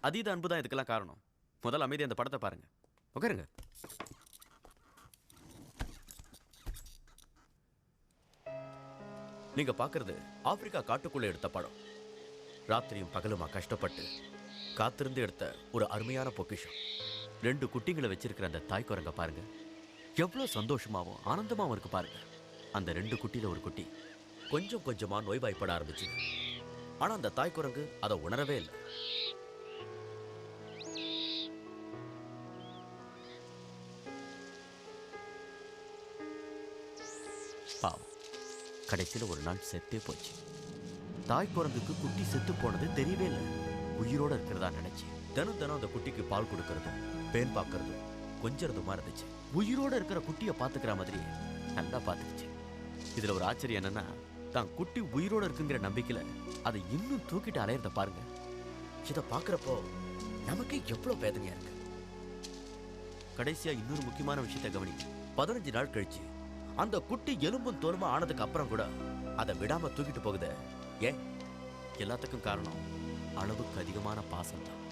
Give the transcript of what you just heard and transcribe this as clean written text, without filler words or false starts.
அதீத அன்பு தான் இதுக்கெல்லாம் காரணம். முதல் அமைதி அந்த படத்தை பாருங்க. உட்காருங்க. நீங்க பாக்குறது ஆப்பிரிக்கா காட்டுக்குள்ள எடுத்த படம். ராத்திரியும் பகலுமா கஷ்டப்பட்டு காத்திருந்து எடுத்த ஒரு அருமையான பொக்கிஷம். 2 குட்டிங்களை வச்சிருக்கிற அந்த தாய் குரங்க பாருங்க, எவ்வளவு சந்தோஷமாவும் ஆனந்தமாவும் இருக்கு பாருங்க. அந்த 2 குட்டியில ஒரு குட்டி கொஞ்சம் கொஞ்சமா நோய்வாய்ப்பட ஆரம்பிச்சு. ஆனா அந்த தாய் குரங்கு அதை உணரவே இல்லை. பாவம், கடைசியில ஒரு நாள் செத்தே போச்சு. தாய் குரங்குக்கு குட்டி செத்து போனது தெரியவே இல்லை. உயிரோட இருக்கிறதா நினைச்சு தினம் தினம் அந்த குட்டிக்கு பால் கொடுக்கறதும் பேன் பார்க்கறதும் கொஞ்சறதுமா இருந்துச்சு. உயிரோட இருக்கிற குட்டியை பாத்துக்கிற மாதிரி நல்லா பாத்துக்கிச்சு. இதுல ஒரு ஆச்சரியம் என்னன்னா, தான் குட்டி உயிரோட இருக்குங்கிற நம்பிக்கையில அதை இன்னும் தூக்கிட்டு அலையறத பாருங்க. இதை பாக்குறப்போ நமக்கு எவ்வளவு வேதனையா இருக்கு. கடைசியா இன்னொரு முக்கியமான விஷயத்தை கவனி. 15 நாள் கழிச்சு அந்த குட்டி எலும்பும் தோலுமா ஆனதுக்கு அப்புறம் கூட அதை விடாம தூக்கிட்டு போகுது. ஏன்? எல்லாத்துக்கும் காரணம் அளவுக்கு அதிகமான பாசம் தான்.